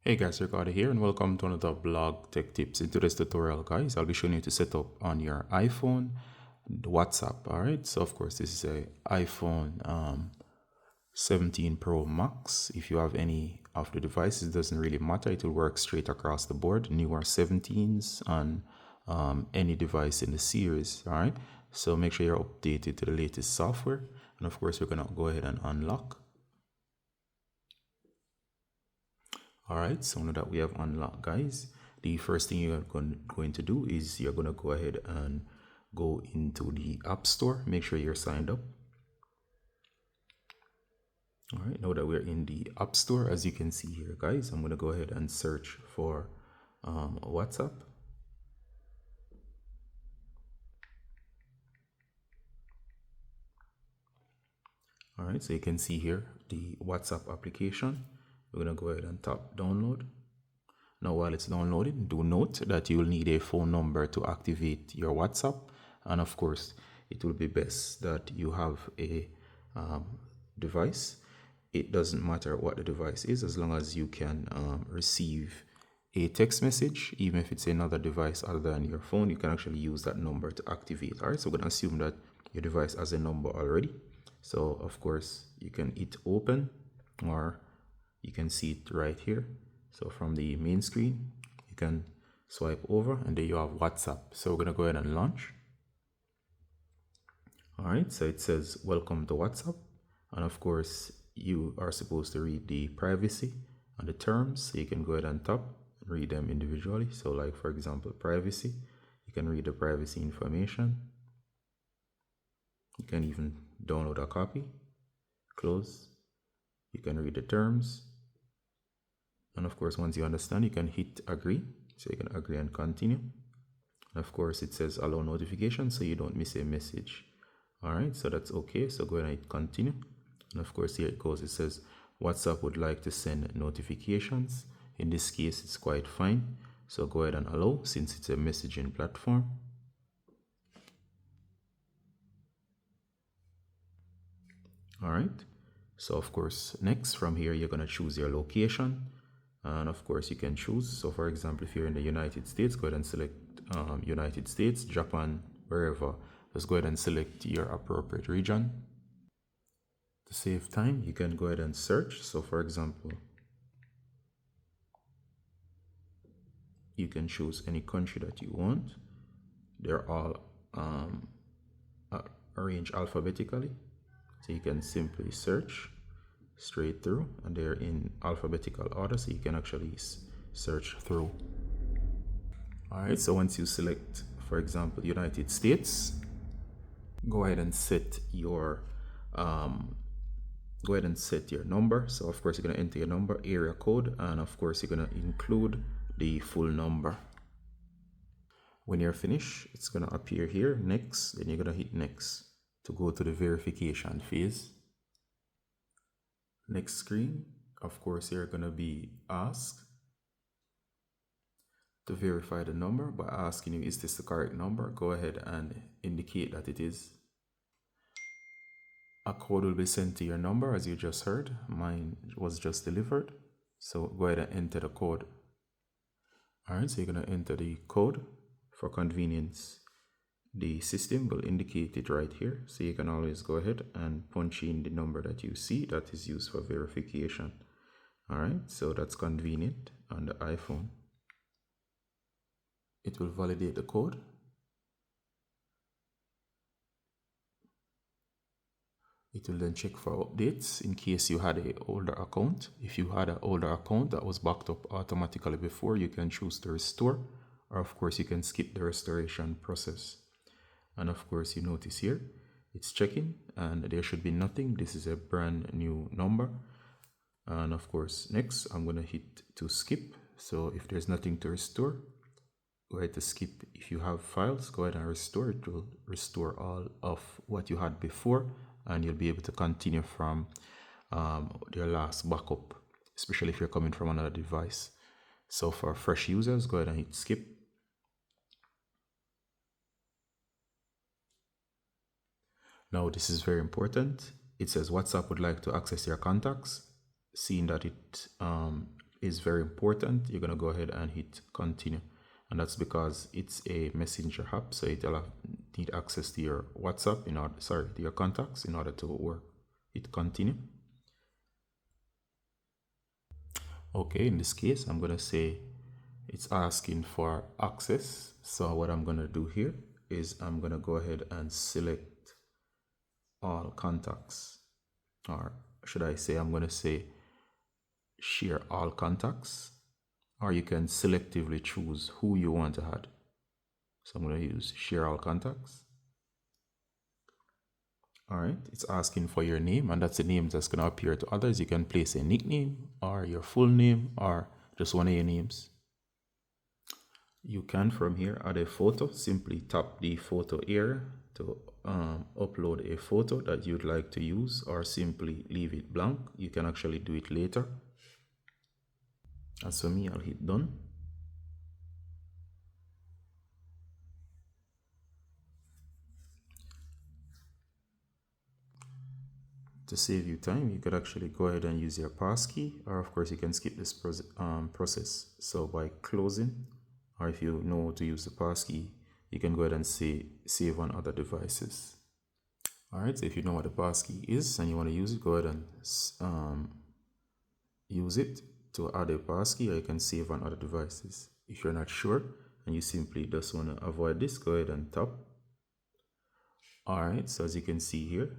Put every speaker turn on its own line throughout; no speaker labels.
Hey guys, Ricardo here and welcome to another blog tech tips. In today's tutorial guys, I'll be showing you to set up on your iPhone the WhatsApp. Alright, so of course this is a iPhone 17 Pro Max. If you have any of the devices, it doesn't really matter. It will work straight across the board. Newer 17s on any device in the series. Alright, so make sure you're updated to the latest software. And of course we're gonna go ahead and unlock. Alright, so now that we have unlocked guys, the first thing you're going to do is you're going to go ahead and go into the App Store. Make sure you're signed up. Alright, now that we're in the App Store, as you can see here guys, I'm going to go ahead and search for WhatsApp. Alright, so you can see here the WhatsApp application. We're going to go ahead and tap download. Now while it's downloading, do note that you will need a phone number to activate your WhatsApp, and of course it will be best that you have a device. It doesn't matter what the device is, as long as you can receive a text message. Even if it's another device other than your phone, you can actually use that number to activate. Alright, so we're going to assume that your device has a number already. So of course you can hit open, or you can see it right here. So from the main screen, you can swipe over and there you have WhatsApp. So we're going to go ahead and launch. Alright, so it says welcome to WhatsApp. And of course, you are supposed to read the privacy and the terms. So you can go ahead and tap and read them individually. So like for example, privacy, you can read the privacy information. You can even download a copy, close. You can read the terms. And of course, once you understand, you can hit agree. So you can agree and continue. And of course, it says allow notifications so you don't miss a message. Alright, so that's okay. So go ahead and hit continue. And of course, here it goes. It says WhatsApp would like to send notifications. In this case, it's quite fine. So go ahead and allow, since it's a messaging platform. Alright, so of course, next from here, you're going to choose your location. And of course you can choose. So for example, if you're in the United States, go ahead and select United States, Japan, wherever. Just go ahead and select your appropriate region. To save time, you can go ahead and search. So for example, you can choose any country that you want. They're all arranged alphabetically. So you can simply search straight through, and they're in alphabetical order, so you can actually search through. Alright, so once you select, for example, United States, go ahead and set your number. So of course you're going to enter your number, area code, and of course you're going to include the full number. When you're finished, it's going to appear here, next. Then you're going to hit next to go to the verification phase. Next screen, of course, you're going to be asked to verify the number by asking you, is this the correct number? Go ahead and indicate that it is. A code will be sent to your number, as you just heard. Mine was just delivered. So go ahead and enter the code. Alright, so you're going to enter the code. For convenience, the system will indicate it right here. So you can always go ahead and punch in the number that you see that is used for verification. Alright, so that's convenient on the iPhone. It will validate the code. It will then check for updates in case you had an older account. If you had an older account that was backed up automatically before, you can choose to restore, or of course you can skip the restoration process. And of course you notice here, it's checking and there should be nothing. This is a brand new number. And of course, next I'm going to hit to skip. So if there's nothing to restore, go ahead to skip. If you have files, go ahead and restore. It will restore all of what you had before, and you'll be able to continue from your last backup, especially if you're coming from another device. So for fresh users, go ahead and hit skip. Now this is very important. It says WhatsApp would like to access your contacts. Seeing that it is very important, you're going to go ahead and hit continue. And that's because it's a messenger app, so it'll need access to your WhatsApp in order, sorry, to your contacts in order to work. Hit continue. Okay, in this case, I'm going to say it's asking for access. So what I'm going to do here is I'm going to go ahead and select all contacts, or should I say, I'm going to say share all contacts, or you can selectively choose who you want to add. So I'm going to use share all contacts. All right, it's asking for your name, and that's the name that's going to appear to others. You can place a nickname or your full name or just one of your names. You can from here add a photo. Simply tap the photo area to upload a photo that you'd like to use, or simply leave it blank. You can actually do it later. As for me, I'll hit done. To save you time, you could actually go ahead and use your passkey, or of course you can skip this process. So by closing, or if you know to use the passkey, you can go ahead and say save on other devices. All right, so if you know what the passkey is and you want to use it, go ahead and use it to add a passkey, or you can save on other devices. If you're not sure and you simply just want to avoid this, go ahead and tap. All right, so as you can see here,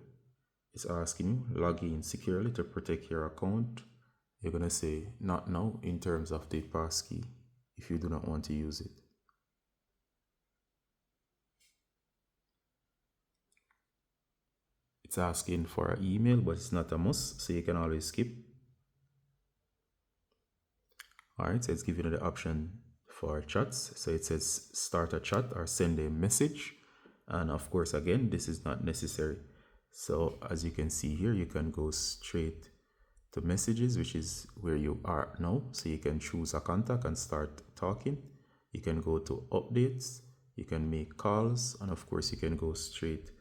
it's asking you log in securely to protect your account. You're going to say not now in terms of the passkey if you do not want to use it. It's asking for an email, but it's not a must, so you can always skip. All right, so it's giving you the option for chats. So it says start a chat or send a message. And of course, again, this is not necessary. So as you can see here, you can go straight to messages, which is where you are now. So you can choose a contact and start talking. You can go to updates, you can make calls, and of course you can go straight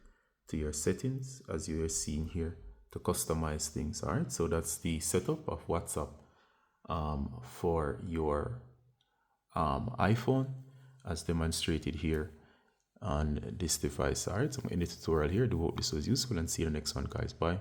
to your settings as you are seeing here to customize things. All right, so that's the setup of WhatsApp for your iPhone as demonstrated here on this device. All right, so in the tutorial here, do hope this was useful, and see you in the next one, guys. Bye.